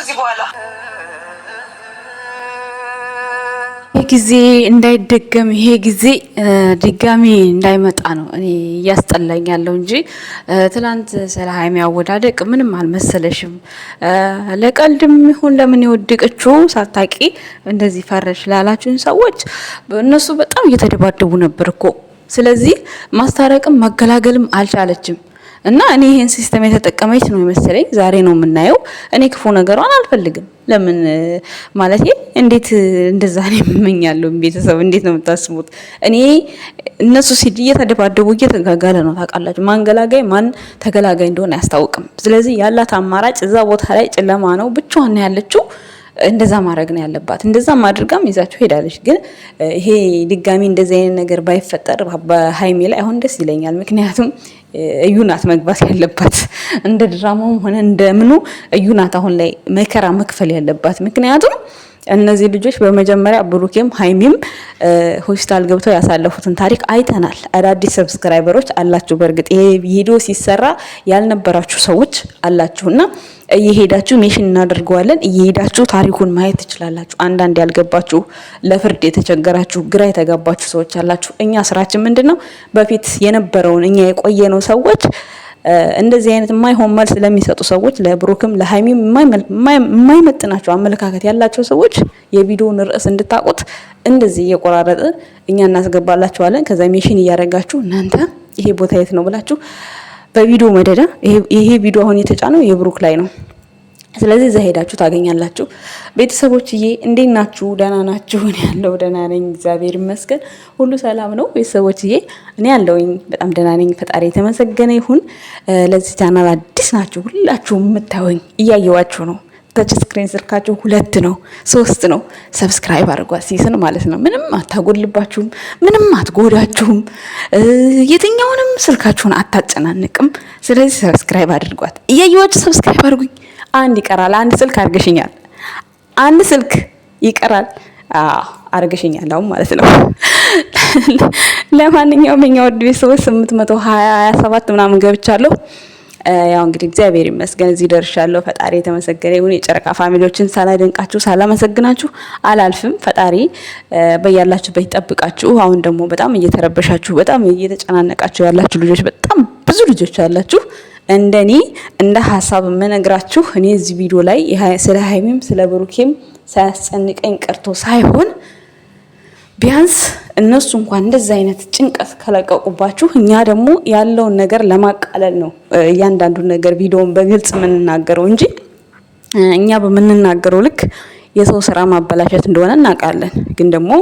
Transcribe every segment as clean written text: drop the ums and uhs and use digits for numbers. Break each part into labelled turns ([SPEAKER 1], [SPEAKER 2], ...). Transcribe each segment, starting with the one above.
[SPEAKER 1] ከዚህ በኋላ
[SPEAKER 2] ጊዜ እንዳይደገም ይሄ ጊዜ ድጋሚ እንዳይመጣ ነው እኔ ያስጠላኝ ያለው እንጂ ትላንት ስለ ሀይሚ አወዳደቅ ምንም አልመሰለሽም። ለቀልድም ይሁን ለምን የወደቀችው ሳታቂ እንደዚህ ፈረሽ ላላችሁን ሰዎች እነሱ በጣም እየተደባደቡ ነበር እኮ። ስለዚህ ማስታረቅም መገላገልም አልቻለችም። እና እኔ ይሄን ሲስተም የተጠቀመች ነው መሰለኝ ዛሬ ነው የምናየው። እኔ ክፉ ነገሯን አልፈልግም። ለምን ማለት እንዴት እንደዛ ነው የምመኛለሁ። ቤተሰብ እንዴት ነው የምታስቡት? እኔ እነሱ ሲል እየተደባደቡ እየተጋጋለ ነው ታውቃላችሁ። ማን ገላጋይ ማን ተገላጋይ እንደሆነ አያስታውቅም። ስለዚህ ያላት አማራጭ እዛ ቦታ ላይ ጨለማ ነው፣ ብቻዋን ነው ያለችው። እንደዛ ማድረግ ነው ያለባት። እንደዛ ማድረጋም ይዛችሁ ሄዳለች። ግን ይሄ ድጋሚ እንደዚህ አይነት ነገር ባይፈጠር በሀይሜ ላይ አሁን ደስ ይለኛል። ምክንያቱም እዩናት መግባት ያለባት እንደ ድራማውም ሆነ እንደምኑ እዩናት አሁን ላይ መከራ መክፈል ያለባት። ምክንያቱም እነዚህ ልጆች በመጀመሪያ ብሩኬም ሀይሚም ሆስፒታል ገብተው ያሳለፉትን ታሪክ አይተናል። አዳዲስ ሰብስክራይበሮች አላችሁ። በእርግጥ ይሄ ቪዲዮ ሲሰራ ያልነበራችሁ ሰዎች አላችሁና እየሄዳችሁ ሜሽን እናደርገዋለን እየሄዳችሁ ታሪኩን ማየት ትችላላችሁ። አንዳንድ ያልገባችሁ ለፍርድ የተቸገራችሁ ግራ የተጋባችሁ ሰዎች አላችሁ። እኛ ስራችን ምንድነው? በፊት የነበረውን እኛ የቆየነው ሰዎች እንደዚህ አይነት የማይሆን መልስ ለሚሰጡ ሰዎች ለብሩክም ለሃይሚም የማይመጥናቸው አመለካከት ያላቸው ሰዎች የቪዲዮውን ርዕስ እንድታቁት እንደዚህ እየቆራረጠ እኛ እናስገባላችኋለን። ከዛ ሜሽን እያደረጋችሁ እናንተ ይሄ ቦታ የት ነው ብላችሁ በቪዲዮ መደዳ ይሄ ቪዲዮ አሁን የተጫነው የብሩክ ላይ ነው። ስለዚህ እዛ ሄዳችሁ ታገኛላችሁ። ቤተሰቦችዬ እንዴት ናችሁ? ደህና ናችሁ? እኔ ያለው ደህና ነኝ፣ እግዚአብሔር ይመስገን፣ ሁሉ ሰላም ነው። ቤተሰቦችዬ እኔ ያለውኝ በጣም ደህና ነኝ፣ ፈጣሪ የተመሰገነ ይሁን። ለዚህ ቻናል አዲስ ናችሁ ሁላችሁም የምታዩኝ እያየዋችሁ ነው። ታች ስክሪን ስልካችሁ 2 ነው 3 ነው። ሰብስክራይብ አድርጓት ሲስን ማለት ነው። ምንም አታጎልባችሁም፣ ምንም አትጎዳችሁም፣ የትኛውንም ስልካችሁን አታጨናንቅም። ስለዚህ ሰብስክራይብ አድርጓት። እያየዋችሁ ሰብስክራይብ አድርጉኝ። አንድ ይቀራል። አንድ ስልክ አርገሽኛል። አንድ ስልክ ይቀራል። አርገሽኛል አሁን ማለት ነው። ለማንኛውም የኛ ወድ ቤተሰቦች 827 ምናምን ገብቻለሁ። ያው እንግዲህ እግዚአብሔር ይመስገን እዚህ ደርሻለሁ። ፈጣሪ የተመሰገነ ይሁን። የጨረቃ ፋሚሊዎችን ሳላደንቃችሁ ሳላመሰግናችሁ አላልፍም። ፈጣሪ በያላችሁበት ይጠብቃችሁ። አሁን ደግሞ በጣም እየተረበሻችሁ በጣም እየተጨናነቃችሁ ያላችሁ ልጆች በጣም ብዙ ልጆች አላችሁ። እንደኔ እንደ ሐሳብ የምነግራችሁ እኔ እዚህ ቪዲዮ ላይ ስለ ሃይሚም ስለ ብሩኬም ሳያስጨንቀኝ ቀርቶ ሳይሆን ቢያንስ እነሱ እንኳን እንደዛ አይነት ጭንቀት ከለቀቁባችሁ እኛ ደግሞ ያለውን ነገር ለማቃለል ነው እያንዳንዱ ነገር ቪዲዮውን በግልጽ የምንናገረው እንጂ እኛ በምንናገረው ልክ የሰው ስራ ማበላሸት እንደሆነ እናውቃለን። ግን ደግሞ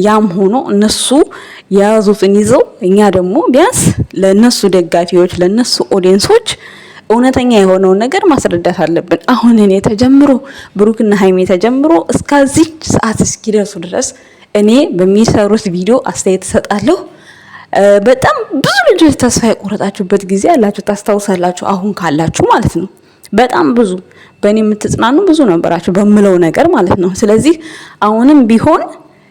[SPEAKER 2] ያም ሆኖ እነሱ የያዙትን ይዘው እኛ ደግሞ ቢያንስ ለነሱ ደጋፊዎች ለነሱ ኦዲየንሶች እውነተኛ የሆነውን ነገር ማስረዳት አለብን። አሁን እኔ ተጀምሮ ብሩክና ሃይሚ ተጀምሮ እስከዚህ ሰዓት እስኪደርሱ ድረስ እኔ በሚሰሩት ቪዲዮ አስተያየት እሰጣለሁ። በጣም ብዙ ልጆች ተስፋ የቆረጣችሁበት ጊዜ አላችሁ፣ ታስታውሳላችሁ። አሁን ካላችሁ ማለት ነው በጣም ብዙ በእኔ የምትጽናኑ ብዙ ነበራችሁ በምለው ነገር ማለት ነው። ስለዚህ አሁንም ቢሆን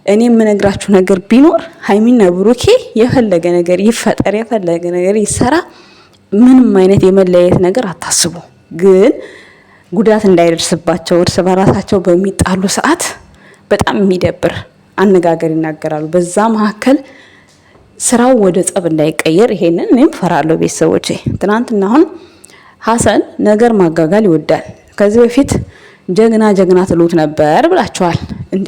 [SPEAKER 2] እኔ የምነግራችሁ ነገር ቢኖር ሃይሚና ብሩኬ የፈለገ ነገር ይፈጠር የፈለገ ነገር ይሰራ ምንም አይነት የመለያየት ነገር አታስቡ። ግን ጉዳት እንዳይደርስባቸው እርስ በራሳቸው በሚጣሉ ሰዓት በጣም የሚደብር አነጋገር ይናገራሉ። በዛ መካከል ስራው ወደ ጸብ እንዳይቀየር ይሄንን እኔም ፈራለሁ። ቤተሰቦቼ ትናንትና አሁን ሐሰን ነገር ማጋጋል ይወዳል። ከዚህ በፊት ጀግና ትሉት ነበር ብላችኋል እንዴ?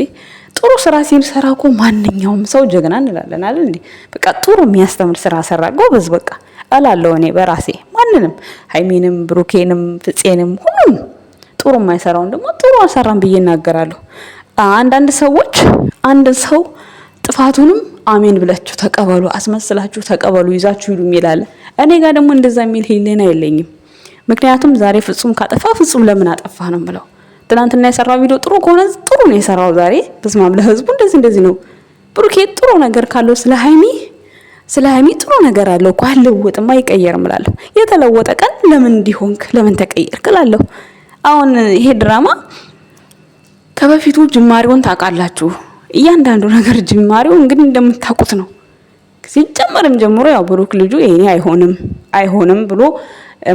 [SPEAKER 2] ጥሩ ስራ ሲሰራ እኮ ማንኛውም ሰው ጀግና እንላለን አይደል እንዴ? በቃ ጥሩ የሚያስተምር ስራ ሰራ ጎበዝ በቃ እላለሁ እኔ በራሴ። ማንንም ሃይሚንም ብሩኬንም ፍፄንም ሁሉም ጥሩ የማይሰራውን ደግሞ ጥሩ አሰራን ብዬ እናገራለሁ። አንዳንድ ሰዎች አንድ ሰው ጥፋቱንም አሜን ብላችሁ ተቀበሉ፣ አስመስላችሁ ተቀበሉ፣ ይዛችሁ ሂዱ ይላል። እኔ ጋር ደግሞ እንደዛ የሚል ህሊና የለኝም። ምክንያቱም ዛሬ ፍጹም ካጠፋ ፍጹም ለምን አጠፋ ነው የምለው። ትናንትና የሰራው ቪዲዮ ጥሩ ከሆነ ጥሩ ነው የሰራው። ዛሬ በስማም ለህዝቡ እንደዚህ ነው። ብሩኬ ጥሩ ነገር ካለው ስለ ሃይሚ ጥሩ ነገር አለው እኮ አልለወጥም አይቀየርም እላለሁ። የተለወጠ ቀን ለምን እንዲሆንክ ለምን ተቀየርክ እላለሁ። አሁን ይሄ ድራማ ከበፊቱ ጅማሬውን ታውቃላችሁ። እያንዳንዱ ነገር ጅማሬው እንግዲህ እንደምታውቁት ነው። ሲጀመርም ጀምሮ ያው ብሩክ ልጁ ይሄ አይሆንም ብሎ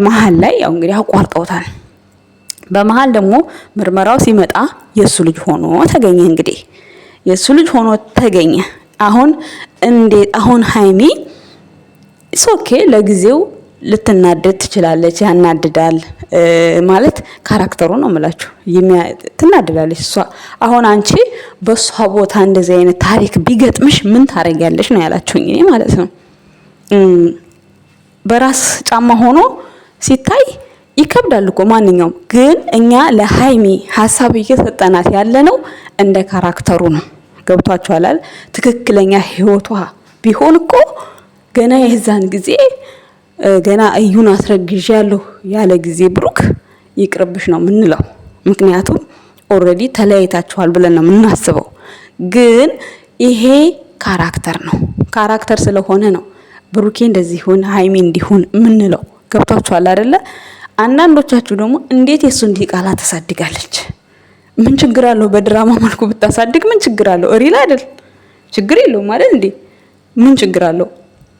[SPEAKER 2] መሀል ላይ ያው እንግዲህ አቋርጠውታል። በመሃል ደግሞ ምርመራው ሲመጣ የሱ ልጅ ሆኖ ተገኘ። እንግዲህ የሱ ልጅ ሆኖ ተገኘ። አሁን ሀይሚ ኦኬ ለጊዜው ልትናደድ ትችላለች። ያናድዳል ማለት ካራክተሩ ነው የምላችሁ። ትናደዳለች እሷ። አሁን አንቺ በሷ ቦታ እንደዚህ አይነት ታሪክ ቢገጥምሽ ምን ታረጊያለሽ ነው ያላችሁኝ እኔ ማለት ነው። በራስ ጫማ ሆኖ ሲታይ ይከብዳል እኮ ማንኛውም። ግን እኛ ለሀይሚ ሀሳብ እየሰጠናት ያለነው እንደ ካራክተሩ ነው። ገብቷችኋል? ትክክለኛ ህይወቷ ቢሆን እኮ ገና የዛን ጊዜ ገና እዩን አስረግዣለሁ ያለ ጊዜ ብሩክ ይቅርብሽ ነው የምንለው። ምክንያቱም ኦልሬዲ ተለያይታችኋል ብለን ነው የምናስበው። ግን ይሄ ካራክተር ነው። ካራክተር ስለሆነ ነው ብሩኬ እንደዚህ ይሁን ሀይሚ እንዲሁን የምንለው። ገብቷችኋል አይደለ? አንዳንዶቻችሁ ደግሞ እንዴት የሱ እንዲህ ቃላት ታሳድጋለች? ምን ችግር አለው? በድራማ መልኩ ብታሳድግ ምን ችግር አለው? ሪል አይደል? ችግር የለውም ማለት እንዴ? ምን ችግር አለው?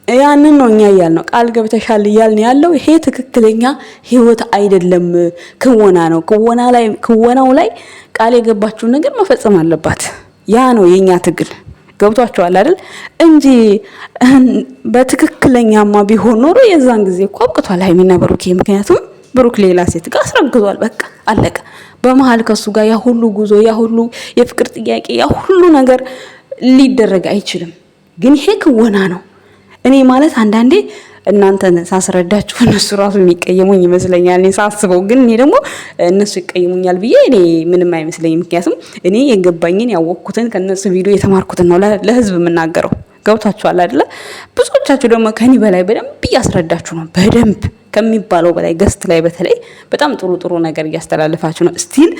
[SPEAKER 2] ያንን ነው እኛ እያልነው ቃል ገብተሻል እያልን ያለው። ይሄ ትክክለኛ ህይወት አይደለም፣ ክወና ነው። ክወናው ላይ ቃል የገባችውን ነገር መፈጸም አለባት። ያ ነው የኛ ትግል። ገብቷቸዋል አይደል? እንጂ በትክክለኛማ ቢሆን ኖሮ የዛን ጊዜ እኮ አብቅቷል ሀይሚና ብሩኬ። ምክንያቱም ብሩክ ሌላ ሴት ጋር አስረግዟል። በቃ አለቀ። በመሀል ከሱ ጋር ያ ሁሉ ጉዞ፣ ያ ሁሉ የፍቅር ጥያቄ፣ ያ ሁሉ ነገር ሊደረግ አይችልም። ግን ይሄ ክወና ነው። እኔ ማለት አንዳንዴ እናንተን ሳስረዳችሁ እነሱ ራሱ የሚቀየሙኝ ይመስለኛል እኔ ሳስበው። ግን እኔ ደግሞ እነሱ ይቀየሙኛል ብዬ እኔ ምንም አይመስለኝም። ምክንያቱም እኔ የገባኝን ያወቅኩትን ከነሱ ቪዲዮ የተማርኩትን ነው ለህዝብ የምናገረው። ገብታችኋል አይደለ? ብዙዎቻችሁ ደግሞ ከኔ በላይ በደንብ እያስረዳችሁ ነው። በደንብ ከሚባለው በላይ ገስት ላይ በተለይ በጣም ጥሩ ጥሩ ነገር እያስተላለፋችሁ ነው። ስቲል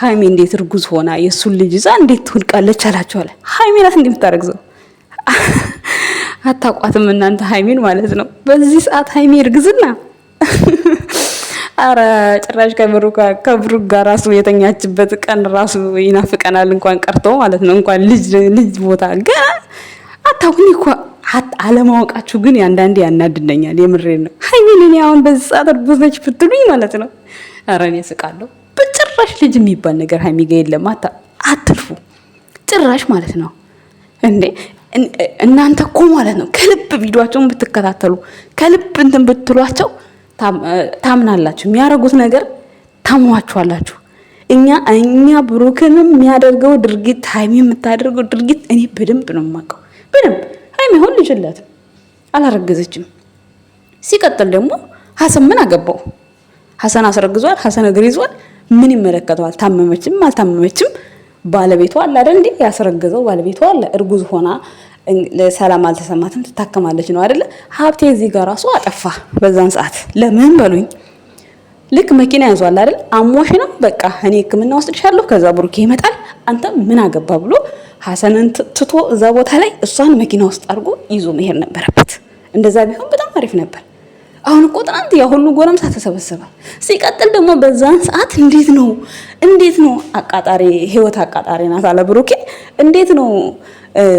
[SPEAKER 2] ሀይሚ እንዴት እርጉዝ ሆና የሱን ልጅ ይዛ እንዴት ትወድቃለች አላችኋል። ሀይሚ ናት እንደምታረግዘው አታቋትም እናንተ ሀይሚን ማለት ነው። በዚህ ሰዓት ሀይሚ እርግዝና አረ ጭራሽ ከብሩክ ጋር ራሱ የተኛችበት ቀን ራሱ ይናፍቀናል። እንኳን ቀርቶ ማለት ነው እንኳን ልጅ ቦታ ገና አታውኝ እኮ አለማወቃችሁ ግን አንዳንዴ ያናድደኛል። የምሬን ነው። ሀይሚን እኔ አሁን በዚህ ሰዓት እርጉዝ ነች ብትሉኝ ማለት ነው አረ እኔ ስቃለሁ። በጭራሽ ልጅ የሚባል ነገር ሀይሚ ጋር የለም። አትልፉ ጭራሽ ማለት ነው እንዴ። እናንተ እኮ ማለት ነው ከልብ ቪዲዮአቸውን ብትከታተሉ ከልብ እንትን ብትሏቸው ታምናላችሁ። የሚያደርጉት ነገር ታምኗችኋላችሁ። እኛ ብሩክንም የሚያደርገው ድርጊት ሀይሚ የምታደርገው ድርጊት እኔ በደንብ ነው የማውቀው። በደንብ ሀይሚ ሆን ልጅላት አላረገዘችም። ሲቀጥል ደግሞ ሀሰን ምን አገባው? ሀሰን አስረግዟል። ሀሰን እግር ይዟል። ምን ይመለከተዋል? ታመመችም አልታመመችም ባለቤቷ አለ አይደል እንዴ? ያስረገዘው ባለቤቷ አለ። እርጉዝ ሆና ሰላም አልተሰማትም ትታከማለች ነው አይደለ? ሀብቴ እዚህ ጋር ራሱ አጠፋ በዛን ሰዓት። ለምን በሉኝ። ልክ መኪና ያዟል አይደል? አሞሽ ነው በቃ እኔ ሕክምና ወስድሻለሁ፣ ከዛ ብሩኬ ይመጣል፣ አንተ ምን አገባ ብሎ ሀሰንን ትቶ እዛ ቦታ ላይ እሷን መኪና ውስጥ አድርጎ ይዞ መሄድ ነበረበት። እንደዛ ቢሆን በጣም አሪፍ ነበር። አሁን እኮ ትናንት ያ ሁሉ ጎረምሳ ተሰበሰበ። ሲቀጥል ደግሞ በዛን ሰዓት እንዴት ነው አቃጣሪ ህይወት አቃጣሪ ናት አለ ብሩኬ። እንዴት ነው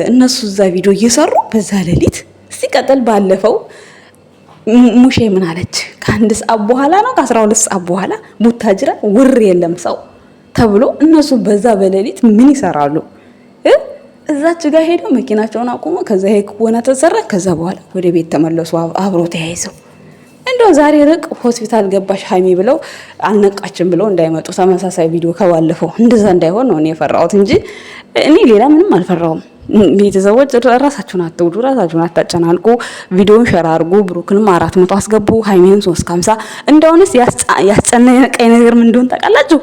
[SPEAKER 2] እነሱ እዛ ቪዲዮ እየሰሩ በዛ ሌሊት። ሲቀጥል ባለፈው ሙሼ ምን አለች? ከ1 ሰዓት በኋላ ነው ከ12 ሰዓት በኋላ ቡታጅራ ውር የለም ሰው ተብሎ እነሱ በዛ በሌሊት ምን ይሰራሉ? እዛች ጋር ሄደው መኪናቸውን አቁሞ ከዛ ይሄ ከሆነ ተሰራ። ከዛ በኋላ ወደ ቤት ተመለሱ አብሮ ተያይዘው። እንደው ዛሬ ርቅ ሆስፒታል ገባሽ ሀይሚ ብለው አልነቃችም ብለው እንዳይመጡ ተመሳሳይ ቪዲዮ ከባለፈው እንደዛ እንዳይሆን ነው እኔ የፈራሁት እንጂ እኔ ሌላ ምንም አልፈራሁም። ቤተሰቦች ራሳችሁን አትውዱ፣ ራሳችሁን አታጨናንቁ። ቪዲዮን ሼር አድርጉ። ብሩክንም 400 አስገቡ፣ ሀይሚን 350። እንደውንስ ያስጨነቀኝ ነገር ምን እንደሆነ ታውቃላችሁ?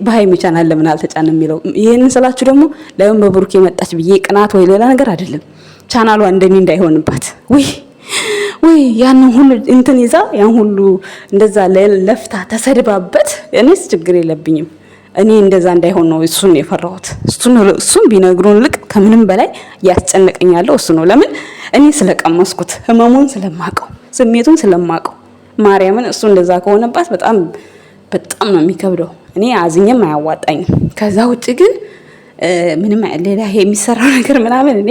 [SPEAKER 2] በሀይሚ ቻናል ለምን አልተጫነም የሚለው። ይሄንን ስላችሁ ደግሞ ለምን በብሩክ የመጣች ብዬ ቅናት ወይ ሌላ ነገር አይደለም። ቻናሏ እንደኔ እንዳይሆንባት ወይ ያን ሁሉ እንትን ይዛ ያን ሁሉ እንደዛ ለፍታ ተሰድባበት እኔስ ችግር የለብኝም። እኔ እንደዛ እንዳይሆን ነው እሱን የፈራሁት። እሱን ቢነግሩን ልቅ ከምንም በላይ ያስጨነቀኛለው እሱ ነው። ለምን እኔ ስለቀመስኩት ህመሙን ስለማቀው ስሜቱን ስለማቀው ማርያምን እሱ እንደዛ ከሆነባት በጣም ነው የሚከብደው። እኔ አዝኜም አያዋጣኝም። ከዛ ውጪ ግን ምንም ሌላ ይሄ የሚሰራው ነገር ምናምን እኔ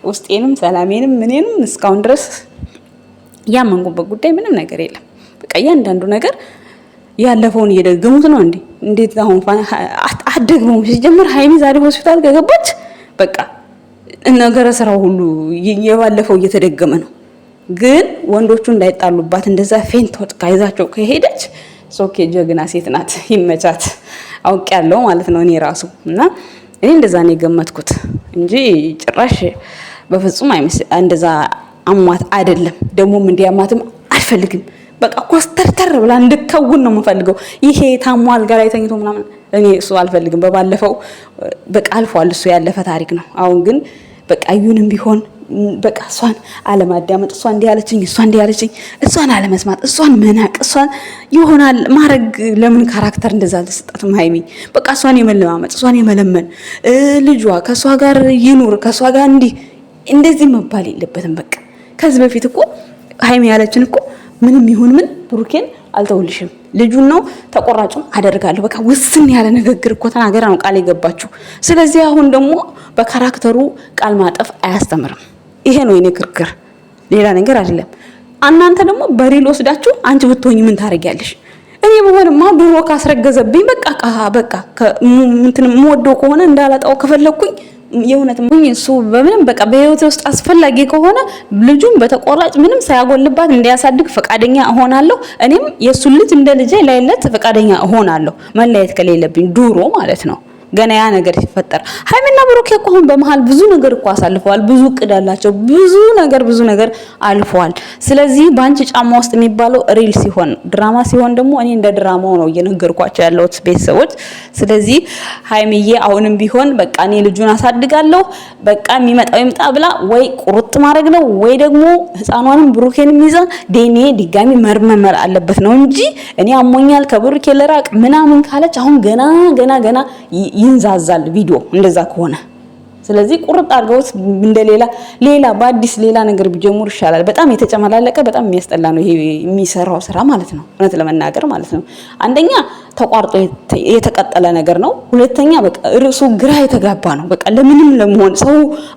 [SPEAKER 2] ውስጤንም ሰላሜንም ምንም እስካሁን ድረስ ያመንኩበት ጉዳይ ምንም ነገር የለም። በቃ እያንዳንዱ ነገር ያለፈውን እየደገሙት ነው እንዴ እንዴት አሁን አደግሞም ሲጀምር ሀይሚ ዛሬ ሆስፒታል ከገባች በቃ ነገረ ስራው ሁሉ የባለፈው እየተደገመ ነው። ግን ወንዶቹ እንዳይጣሉባት እንደዛ ፌንት ወጥቃ ይዛቸው ከሄደች ሶኬ ጀግና ሴት ናት። ይመቻት አውቄያለሁ ማለት ነው እኔ ራሱ እና እኔ እንደዛ ነው የገመትኩት እንጂ ጭራሽ በፍጹም እንደዛ አሟት አይደለም። ደግሞም እንዲያማትም አልፈልግም። በቃ ኮስተርተር ብላ እንድትከውን ነው የምፈልገው። ይሄ ታሟ አልጋ ላይ ተኝቶ ምናምን እኔ እሱ አልፈልግም። በባለፈው በቃ አልፏል፣ እሱ ያለፈ ታሪክ ነው። አሁን ግን በቃ እዩንም ቢሆን በቃ እሷን አለማዳመጥ፣ እሷ እንዲህ ያለችኝ፣ እሷ እንዲህ ያለችኝ፣ እሷን አለመስማት፣ እሷን መናቅ፣ እሷን ይሆናል ማረግ። ለምን ካራክተር እንደዛ ተሰጣትም ሀይሚ? በቃ እሷን የመለማመጥ፣ እሷን የመለመን ልጇ ከእሷ ጋር ይኑር፣ ከእሷ ጋር እንደዚህ መባል የለበትም። በቃ ከዚህ በፊት እኮ ሀይሚ ያለችን እኮ ምንም ይሁን ምን ብሩኬን አልተውልሽም፣ ልጁን ነው ተቆራጭም አደርጋለሁ። በቃ ውስን ያለ ንግግር እኮ ተናገራ ነው ቃል የገባችሁ። ስለዚህ አሁን ደግሞ በካራክተሩ ቃል ማጠፍ አያስተምርም። ይሄ ነው የኔ ክርክር፣ ሌላ ነገር አይደለም። እናንተ ደግሞ በሪል ወስዳችሁ አንቺ ብትሆኚ ምን ታረጊያለሽ? እኔ በሆነማ ድሮ ካስረገዘብኝ በቃ እንትን የምወደው ከሆነ እንዳላጣው ከፈለኩኝ የእውነት እሱ በምንም በቃ በህይወት ውስጥ አስፈላጊ ከሆነ ልጁን በተቆራጭ ምንም ሳያጎልባት እንዲያሳድግ ፈቃደኛ እሆናለሁ። እኔም የሱ ልጅ እንደ ልጄ ላይለት ፈቃደኛ እሆናለሁ፣ መለየት ከሌለብኝ ድሮ ማለት ነው። ገና ያ ነገር ሲፈጠር ሀይሚና ብሩኬ እኮ አሁን በመሃል ብዙ ነገር እኮ አሳልፈዋል። ብዙ እቅድ አላቸው። ብዙ ነገር አልፈዋል። ስለዚህ ባንቺ ጫማ ውስጥ የሚባለው ሪል ሲሆን፣ ድራማ ሲሆን ደግሞ እኔ እንደ ድራማው ነው እየነገርኳቸው ያለሁት ቤተሰቦች። ስለዚህ ሀይሚዬ አሁንም ቢሆን በቃ እኔ ልጁን አሳድጋለሁ፣ በቃ የሚመጣው ይምጣ ብላ ወይ ቁርጥ ማድረግ ነው ወይ ደግሞ ህፃኗንም ብሩኬንም ይዛ ዴኔ ድጋሚ መርመር አለበት ነው እንጂ እኔ አሞኛል ከብሩኬ ለራቅ ምናምን ካለች አሁን ገና ይንዛዛል ቪዲዮ እንደዛ ከሆነ። ስለዚህ ቁርጥ አድርገውት ሌላ በአዲስ ሌላ ነገር ቢጀምሩ ይሻላል። በጣም የተጨመላለቀ በጣም የሚያስጠላ ነው ይሄ የሚሰራው ስራ ማለት ነው፣ እውነት ለመናገር ማለት ነው። አንደኛ ተቋርጦ የተቀጠለ ነገር ነው። ሁለተኛ በቃ ርዕሱ ግራ የተጋባ ነው። በቃ ለምንም ለመሆን ሰው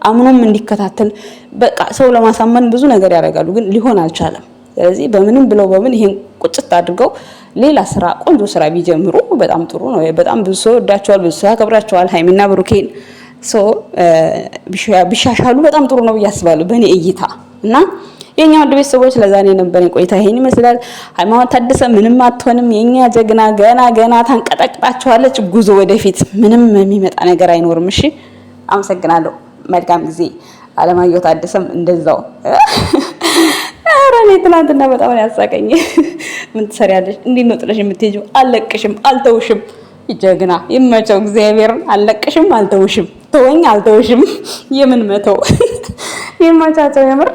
[SPEAKER 2] አምኖም እንዲከታተል በቃ ሰው ለማሳመን ብዙ ነገር ያደርጋሉ፣ ግን ሊሆን አልቻለም። ስለዚህ በምንም ብለው ይሄን ቁጭት አድርገው ሌላ ስራ ቆንጆ ስራ ቢጀምሩ በጣም ጥሩ ነው። በጣም ብዙ ሰው ወዳቸዋል፣ ብዙ ሰው ያከብራቸዋል ሀይሚና ብሩኬን። ቢሻሻሉ በጣም ጥሩ ነው ብዬ አስባለሁ በእኔ እይታ። እና የኛ ወደ ቤተሰቦች ለዛሬ የነበረኝ ቆይታ ይሄን ይመስላል። ሃይማኖት ታደሰ ምንም አትሆንም፣ የኛ ጀግና ገና ታንቀጠቅጣቸዋለች። ጉዞ ወደፊት፣ ምንም የሚመጣ ነገር አይኖርም። እሺ፣ አመሰግናለሁ። መልካም ጊዜ። አለማየሁ ታደሰም እንደዛው። አረኔ ትናንትና በጣም ያሳቀኝ። ምን ትሰሪያለሽ? እንዴት ነው ጥለሽ የምትሄጂው? አልለቅሽም፣ አልተውሽም። ጀግና ይመቸው። እግዚአብሔርን አልለቅሽም፣ አልተውሽም። ተወኝ፣ አልተውሽም። የምን መተው? ይመቻቸው የምር